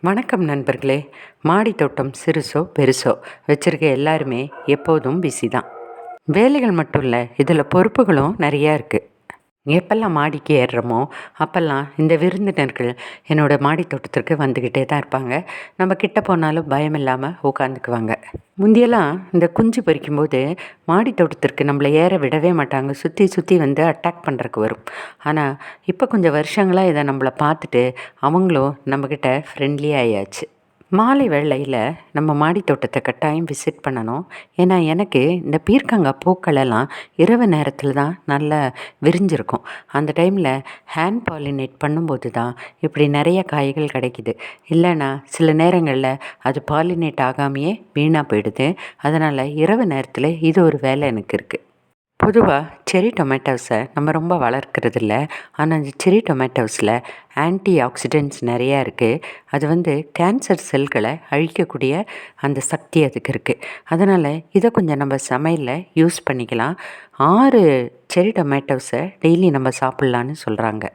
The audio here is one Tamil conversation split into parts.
வணக்கம் நண்பர்களே. மாடி தோட்டம் சிறுசோ பெருசோ வச்சுருக்க எல்லாருமே எப்போதும் பிஸி தான். வேலைகள் மட்டும் இல்லை, இதில் பொறுப்புகளும் நிறையா இருக்குது. எப்பெல்லாம் மாடிக்கு ஏறுறோமோ அப்போல்லாம் இந்த விருந்தினர்கள் என்னோடய மாடி தோட்டத்திற்கு வந்துக்கிட்டே தான் இருப்பாங்க. நம்ம கிட்ட போனாலும் பயம் இல்லாமல் உட்காந்துக்குவாங்க. முந்தியெல்லாம் இந்த குஞ்சு பறிக்கும்போது மாடி தோட்டத்திற்கு நம்மளை ஏற விடவே மாட்டாங்க. சுற்றி சுற்றி வந்து அட்டாக் பண்ணுறதுக்கு வரும். ஆனால் இப்போ கொஞ்சம் வருஷங்களாக இதை நம்மளை பார்த்துட்டு அவங்களும் நம்மக்கிட்ட ஃப்ரெண்ட்லி ஆயாச்சு. மாலை வேளையில் நம்ம மாடி தோட்டத்தை கட்டாயம் விசிட் பண்ணணும். ஏன்னா எனக்கு இந்த பீர்க்கங்காய் பூக்களெல்லாம் இரவு நேரத்தில் தான் நல்லா விரிஞ்சிருக்கும். அந்த டைமில் ஹேண்ட் பாலினேட் பண்ணும்போது தான் இப்படி நிறைய காய்கள் கிடைக்கிது. இல்லைன்னா சில நேரங்களில் அது பாலினேட் ஆகாமையே வீணாக போயிடுது. அதனால் இரவு நேரத்தில் இது ஒரு வேலை எனக்கு இருக்குது. பொதுவாக செர்ரி டொமேட்டோஸை நம்ம ரொம்ப வளர்க்குறதில்ல. ஆனால் அந்த செர்ரி டொமேட்டோஸில் ஆன்டி ஆக்சிடென்ட்ஸ் நிறையா இருக்குது. அது வந்து கேன்சர் செல்களை அழிக்கக்கூடிய அந்த சக்தி அதுக்கு இருக்குது. அதனால் இதை கொஞ்சம் நம்ம சமையலில் யூஸ் பண்ணிக்கலாம். 6 செர்ரி டொமேட்டோஸை டெய்லி நம்ம சாப்பிட்லான்னு சொல்கிறாங்க.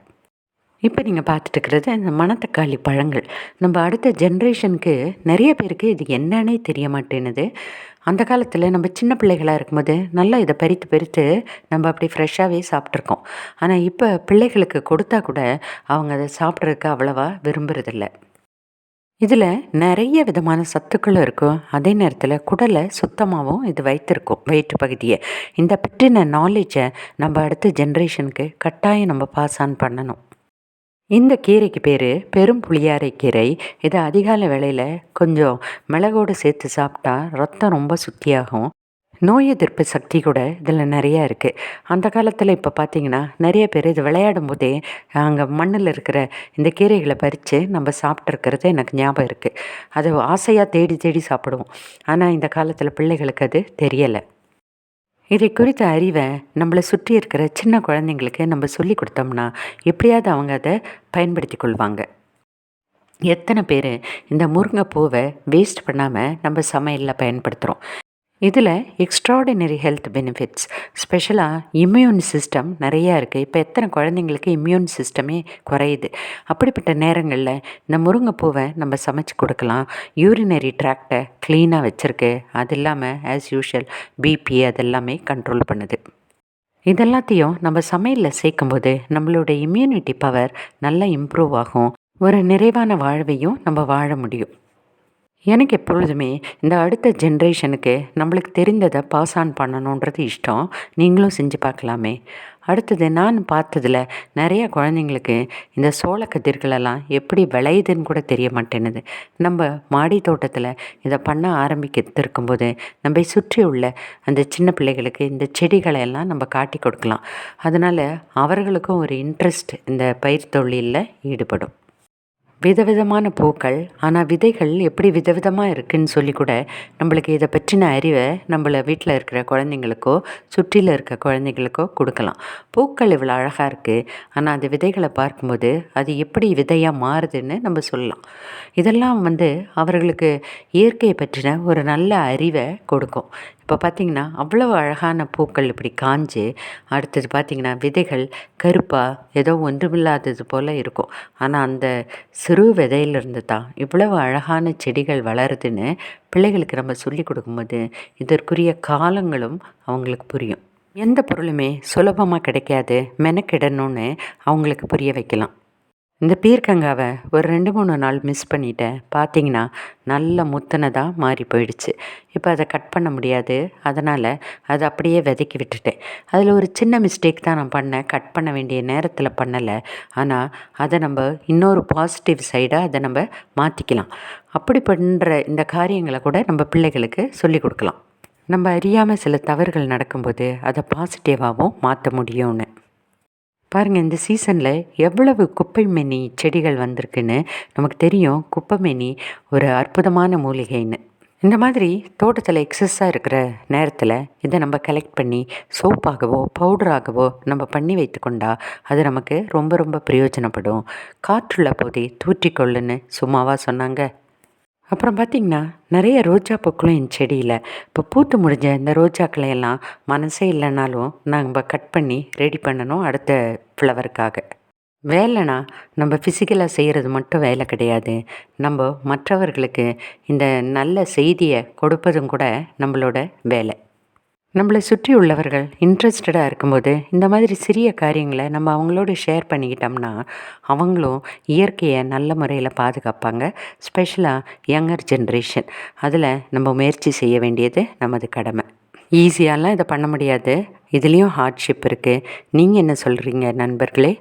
இப்போ நீங்கள் பார்த்துட்டு இருக்கிறது இந்த மணத்தக்காளி பழங்கள். நம்ம அடுத்த ஜென்ரேஷனுக்கு நிறைய பேருக்கு இது என்னன்னே தெரிய மாட்டேன்னுது. அந்த காலத்தில் நம்ம சின்ன பிள்ளைகளாக இருக்கும்போது நல்லா இதை பறித்து பறித்து நம்ம அப்படி ஃப்ரெஷ்ஷாகவே சாப்பிட்ருக்கோம். ஆனால் இப்போ பிள்ளைகளுக்கு கொடுத்தா கூட அவங்க அதை சாப்பிட்றதுக்கு அவ்வளவா விரும்புறதில்ல. இதில் நிறைய விதமான சத்துக்களும் இருக்கும். அதே நேரத்தில் குடலை சுத்தமாகவும் இது வைத்திருக்கும், வயிற்று பகுதியை. இந்த பற்றின நாலேஜை நம்ம அடுத்த ஜென்ரேஷனுக்கு கட்டாயம் நம்ம பாஸ் ஆன் பண்ணணும். இந்த கீரைக்கு பேர் பெரும் புளியாரை கீரை. இதை அதிகாலை வேளையில் கொஞ்சம் மிளகோடு சேர்த்து சாப்பிட்டா ரத்தம் ரொம்ப சுத்தியாகும். நோய் எதிர்ப்பு சக்தி கூட இதில் நிறையா இருக்குது. அந்த காலத்தில் இப்போ பார்த்திங்கன்னா நிறைய பேர் இது விளையாடும் போதே அங்கே மண்ணில் இருக்கிற இந்த கீரைகளை பறித்து நம்ம சாப்பிட்ருக்கிறது எனக்கு ஞாபகம் இருக்குது. அதை ஆசையாக தேடி தேடி சாப்பிடுவோம். ஆனால் இந்த காலத்தில் பிள்ளைகளுக்கு அது தெரியலை. இதை குறித்த அறிவை நம்மளை சுற்றி இருக்கிற சின்ன குழந்தைங்களுக்கு நம்ம சொல்லி கொடுத்தோம்னா எப்படியாவது அவங்க அதை பயன்படுத்தி கொள்வாங்க. எத்தனை பேர் இந்த முருங்கைப்பூவை வேஸ்ட் பண்ணாமல் நம்ம சமையலில் பயன்படுத்துகிறோம். இதில் எக்ஸ்ட்ராடினரி ஹெல்த் பெனிஃபிட்ஸ், ஸ்பெஷலாக இம்யூன் சிஸ்டம் நிறையா இருக்குது. இப்போ எத்தனை குழந்தைங்களுக்கு இம்யூன் சிஸ்டமே குறையுது. அப்படிப்பட்ட நேரங்களில் இந்த முருங்கைப்பூவை நம்ம சமைச்சு கொடுக்கலாம். யூரினரி ட்ராக்டை க்ளீனாக வச்சுருக்கு. அது இல்லாமல் ஆஸ் யூஷுவல் பிபி அதெல்லாமே கண்ட்ரோல் பண்ணுது. இதெல்லாத்தையும் நம்ம சமையலில் சேர்க்கும்போது நம்மளோட இம்யூனிட்டி பவர் நல்லா இம்ப்ரூவ் ஆகும். ஒரு நிறைவான வாழ்வையும் நம்ம வாழ முடியும். எனக்கு எப்பொழுதுமே இந்த அடுத்த ஜென்ரேஷனுக்கு நம்மளுக்கு தெரிந்ததை பாஸ் ஆன் பண்ணணுன்றது இஷ்டம். நீங்களும் செஞ்சு பார்க்கலாமே. அடுத்தது நான் பார்த்ததில் நிறைய குழந்தைங்களுக்கு இந்த சோளக்கதிர்களெல்லாம் எப்படி விளையுதுன்னு கூட தெரிய மாட்டேன்னுது. நம்ம மாடி தோட்டத்தில் இதை பண்ண ஆரம்பிக்கிறது இருக்கும்போது நம்ம சுற்றி உள்ள அந்த சின்ன பிள்ளைகளுக்கு இந்த செடிகளையெல்லாம் நம்ம காட்டி கொடுக்கலாம். அதனால் அவர்களுக்கும் ஒரு இன்ட்ரெஸ்ட் இந்த பயிர் தொழிலில் ஈடுபடும். விதவிதமான பூக்கள், ஆனால் விதைகள் எப்படி விதவிதமாக இருக்குதுன்னு சொல்லி கூட நம்மளுக்கு இதை பற்றின அறிவை நம்மளை வீட்டில் இருக்கிற குழந்தைங்களுக்கோ சுற்றியில் இருக்க குழந்தைங்களுக்கோ கொடுக்கலாம். பூக்கள் இவ்வளோ அழகாக இருக்குது, ஆனால் அந்த விதைகளை பார்க்கும்போது அது எப்படி விதையாக மாறுதுன்னு நம்ம சொல்லலாம். இதெல்லாம் வந்து அவர்களுக்கு இயற்கையை பற்றின ஒரு நல்ல அறிவை கொடுக்கும். இப்போ பார்த்திங்கன்னா அவ்வளோ அழகான பூக்கள் இப்படி காஞ்சு, அடுத்தது பார்த்திங்கன்னா விதைகள் கருப்பாக ஏதோ ஒன்றுமில்லாதது போல் இருக்கும். ஆனால் அந்த சிறு விதையிலிருந்து தான் இவ்வளவு அழகான செடிகள் வளருதுன்னு பிள்ளைகளுக்கு நம்ம சொல்லி கொடுக்கும்போது இதற்குரிய காலங்களும் அவங்களுக்கு புரியும். எந்த பொருளுமே சுலபமாக கிடைக்காது, மெனக்கிடணும்னு அவங்களுக்கு புரிய வைக்கலாம். இந்த பீர்க்கங்காவை ஒரு 2-3 நாள் மிஸ் பண்ணிட்டேன். பார்த்தீங்கன்னா நல்ல முத்தினதாக மாறி போயிடுச்சு. இப்போ அதை கட் பண்ண முடியாது. அதனால் அதை அப்படியே விதைக்கி விட்டுட்டேன். அதில் ஒரு சின்ன மிஸ்டேக் தான் நான் பண்ணேன். கட் பண்ண வேண்டிய நேரத்தில் பண்ணலை. ஆனால் அதை நம்ம இன்னொரு பாசிட்டிவ் சைடாக அதை நம்ம மாற்றிக்கலாம். அப்படி பண்ணுற இந்த காரியங்களை கூட நம்ம பிள்ளைகளுக்கு சொல்லிக் கொடுக்கலாம். நம்ம அறியாமல் சில தவறுகள் நடக்கும்போது அதை பாசிட்டிவாகவும் மாற்ற முடியும்னு. பாருங்கள், இந்த சீசனில் எவ்வளவு குப்பைமேனி செடிகள் வந்திருக்குன்னு நமக்கு தெரியும். குப்பைமேனி ஒரு அற்புதமான மூலிகைன்னு. இந்த மாதிரி தோட்டத்தில் எக்ஸஸாக இருக்கிற நேரத்தில் இதை நம்ம கலெக்ட் பண்ணி சோப்பாகவோ பவுடராகவோ நம்ம பண்ணி வைத்து கொண்டா அது நமக்கு ரொம்ப ரொம்ப பிரயோஜனப்படும். காற்றுள்ள போதே தூற்றிக்கொள்ளுன்னு சும்மாவா சொன்னாங்க? அப்புறம் பார்த்திங்கன்னா நிறைய ரோஜா பூக்களும் என் செடியில் இப்போ பூத்து முடிஞ்ச இந்த ரோஜாக்களை எல்லாம் மனசே இல்லைனாலும் நம்ம கட் பண்ணி ரெடி பண்ணணும் அடுத்த ஃப்ளவருக்காக. வேலைனா நம்ம ஃபிசிக்கலாக செய்கிறது மட்டும் வேலை கிடையாது. நம்ம மற்றவர்களுக்கு இந்த நல்ல செய்தியை கொடுப்பதும் கூட நம்மளோட வேலை. நம்மளை சுற்றி உள்ளவர்கள் இன்ட்ரெஸ்டடாக இருக்கும்போது இந்த மாதிரி சிறிய காரியங்களை நம்ம அவங்களோட ஷேர் பண்ணிக்கிட்டோம்னா அவங்களும் இயற்கையை நல்ல முறையில் பாதுகாப்பாங்க. ஸ்பெஷலாக யங்கர் ஜென்ரேஷன், அதில் நம்ம முயற்சி செய்ய வேண்டியது நமது கடமை. ஈஸியாலாம் இதை பண்ண முடியாது, இதுலேயும் ஹார்ட்ஷிப் இருக்குது. நீங்கள் என்ன சொல்கிறீங்க நண்பர்களே?